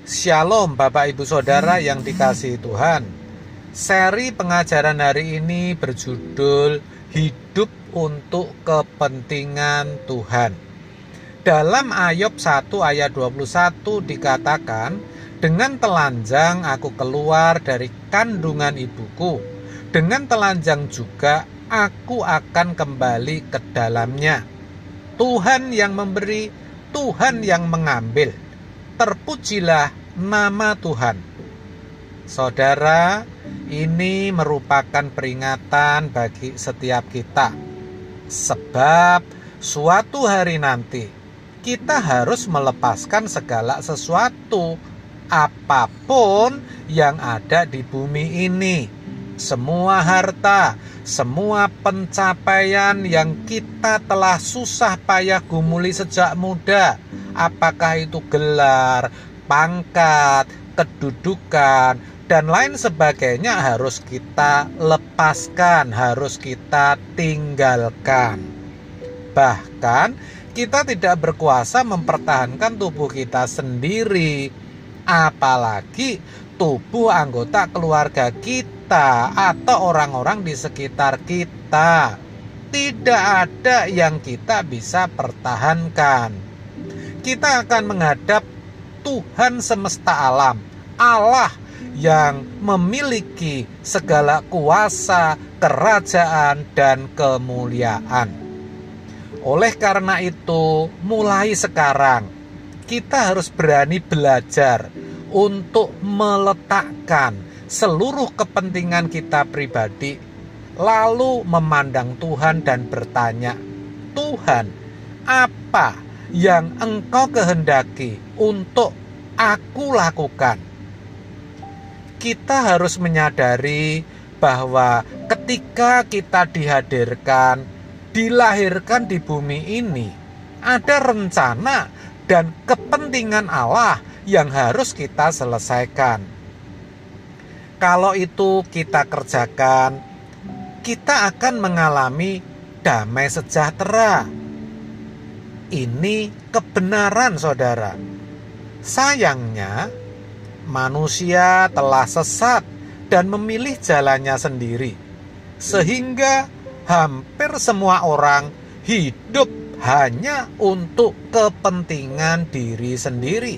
Shalom Bapak Ibu Saudara yang dikasihi Tuhan. Seri pengajaran hari ini berjudul Hidup untuk Kepentingan Tuhan. Dalam Ayub 1 ayat 21 dikatakan, dengan telanjang aku keluar dari kandungan ibuku, dengan telanjang juga aku akan kembali ke dalamnya. Tuhan yang memberi, Tuhan yang mengambil. Terpujilah nama Tuhan. Saudara, ini merupakan peringatan bagi setiap kita. Sebab suatu hari nanti kita harus melepaskan segala sesuatu, apapun yang ada di bumi ini. Semua harta, semua pencapaian yang kita telah susah payah gumuli sejak muda, apakah itu gelar, pangkat, kedudukan, dan lain sebagainya harus kita lepaskan, harus kita tinggalkan. Bahkan kita tidak berkuasa mempertahankan tubuh kita sendiri, apalagi tubuh anggota keluarga kita atau orang-orang di sekitar kita. Tidak ada yang kita bisa pertahankan. Kita akan menghadap Tuhan semesta alam, Allah yang memiliki segala kuasa, kerajaan, dan kemuliaan. Oleh karena itu, mulai sekarang kita harus berani belajar untuk meletakkan seluruh kepentingan kita pribadi, lalu memandang Tuhan dan bertanya, Tuhan, apa yang Engkau kehendaki untuk aku lakukan? Kita harus menyadari bahwa ketika kita dilahirkan di bumi ini, ada rencana dan kepentingan Allah yang harus kita selesaikan. Kalau itu kita kerjakan, kita akan mengalami damai sejahtera. Ini kebenaran, saudara. Sayangnya, manusia telah sesat dan memilih jalannya sendiri, sehingga hampir semua orang hidup hanya untuk kepentingan diri sendiri.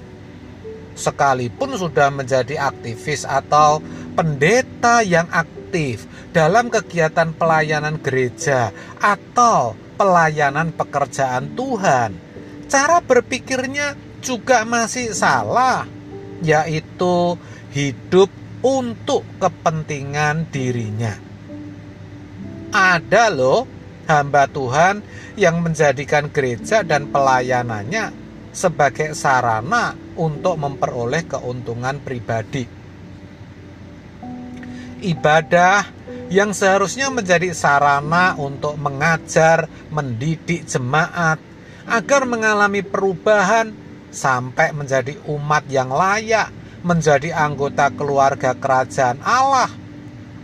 Sekalipun sudah menjadi aktivis atau pendeta yang aktif dalam kegiatan pelayanan gereja atau pelayanan pekerjaan Tuhan, cara berpikirnya juga masih salah, yaitu hidup untuk kepentingan dirinya. Ada loh hamba Tuhan yang menjadikan gereja dan pelayanannya sebagai sarana untuk memperoleh keuntungan pribadi. Ibadah yang seharusnya menjadi sarana untuk mengajar, mendidik jemaat agar mengalami perubahan sampai menjadi umat yang layak, menjadi anggota keluarga kerajaan Allah,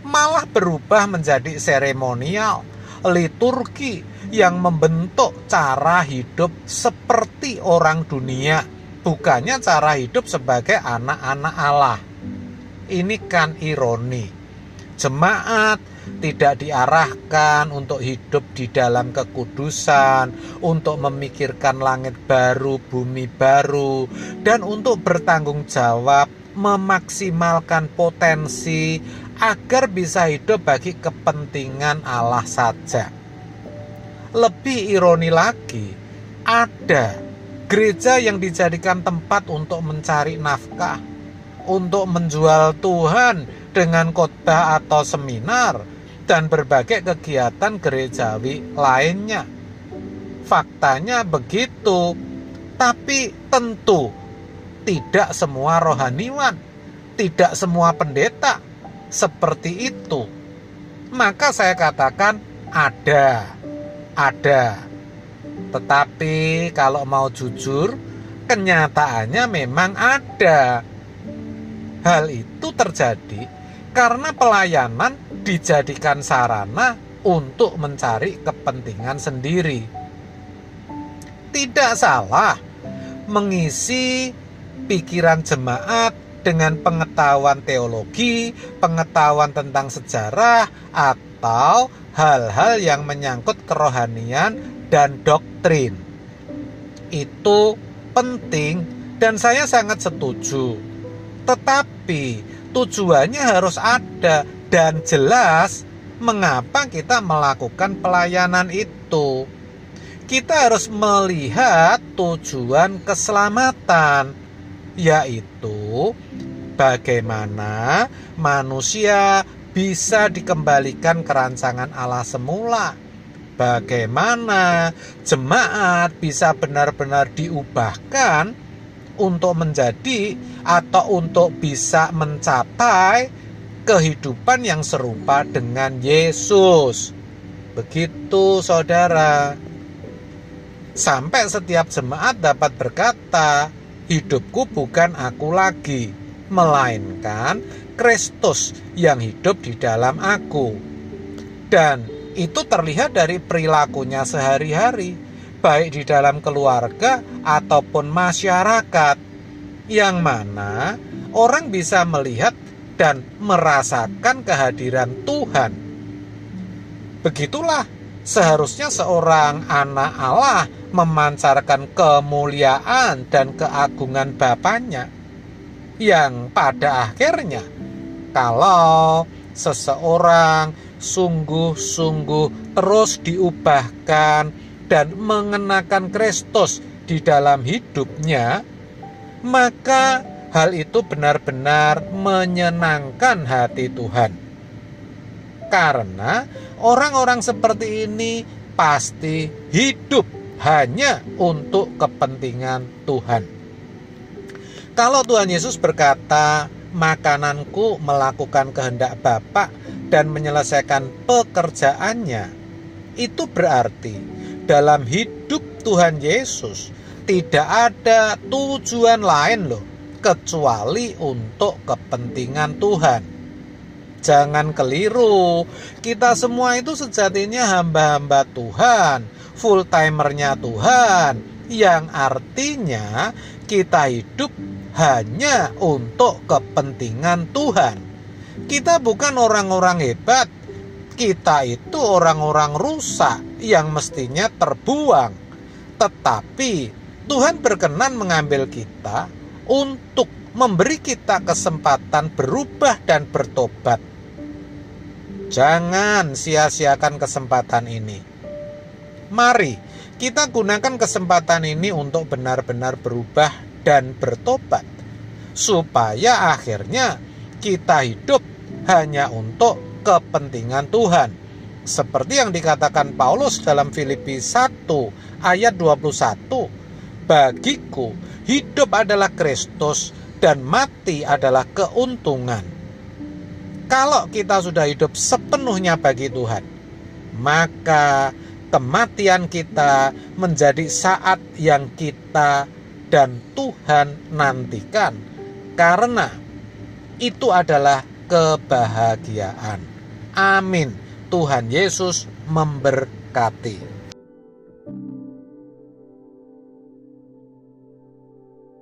malah berubah menjadi seremonial, liturgi yang membentuk cara hidup seperti orang dunia, bukannya cara hidup sebagai anak-anak Allah. Ini kan ironi. Jemaat tidak diarahkan untuk hidup di dalam kekudusan, untuk memikirkan langit baru, bumi baru, dan untuk bertanggung jawab, memaksimalkan potensi agar bisa hidup bagi kepentingan Allah saja. Lebih ironi lagi, ada gereja yang dijadikan tempat untuk mencari nafkah, untuk menjual Tuhan dengan khotbah atau seminar dan berbagai kegiatan gerejawi lainnya. Faktanya begitu, tapi tentu tidak semua rohaniwan, tidak semua pendeta seperti itu. Maka saya katakan ada. Tetapi kalau mau jujur, kenyataannya memang ada. Hal itu terjadi karena pelayanan dijadikan sarana untuk mencari kepentingan sendiri. Tidak salah mengisi pikiran jemaat dengan pengetahuan teologi, pengetahuan tentang sejarah, atau hal-hal yang menyangkut kerohanian dan doktrin. Itu penting dan saya sangat setuju. Tetapi tujuannya harus ada dan jelas mengapa kita melakukan pelayanan itu. Kita harus melihat tujuan keselamatan, yaitu bagaimana manusia bisa dikembalikan ke rancangan Allah semula. Bagaimana jemaat bisa benar-benar diubahkan untuk menjadi atau untuk bisa mencapai kehidupan yang serupa dengan Yesus. Begitu, saudara. Sampai setiap jemaat dapat berkata, hidupku bukan aku lagi, melainkan Kristus yang hidup di dalam aku. Dan itu terlihat dari perilakunya sehari-hari, baik di dalam keluarga ataupun masyarakat, yang mana orang bisa melihat dan merasakan kehadiran Tuhan. Begitulah seharusnya seorang anak Allah memancarkan kemuliaan dan keagungan Bapanya, yang pada akhirnya kalau seseorang sungguh-sungguh terus diubahkan dan mengenakan Kristus di dalam hidupnya, maka hal itu benar-benar menyenangkan hati Tuhan. Karena orang-orang seperti ini pasti hidup hanya untuk kepentingan Tuhan. Kalau Tuhan Yesus berkata, makananku melakukan kehendak Bapa dan menyelesaikan pekerjaannya, itu berarti dalam hidup Tuhan Yesus tidak ada tujuan lain loh, kecuali untuk kepentingan Tuhan. Jangan keliru, kita semua itu sejatinya hamba-hamba Tuhan, full timernya Tuhan, yang artinya kita hidup hanya untuk kepentingan Tuhan. Kita bukan orang-orang hebat, kita itu orang-orang rusak yang mestinya terbuang. Tetapi Tuhan berkenan mengambil kita untuk memberi kita kesempatan berubah dan bertobat. Jangan sia-siakan kesempatan ini. Mari kita gunakan kesempatan ini untuk benar-benar berubah dan bertobat, supaya akhirnya kita hidup hanya untuk kepentingan Tuhan. Seperti yang dikatakan Paulus dalam Filipi 1 ayat 21, bagiku hidup adalah Kristus dan mati adalah keuntungan. Kalau kita sudah hidup sepenuhnya bagi Tuhan, maka kematian kita menjadi saat yang kita dan Tuhan nantikan, karena itu adalah kebahagiaan. Amin. Tuhan Yesus memberkati.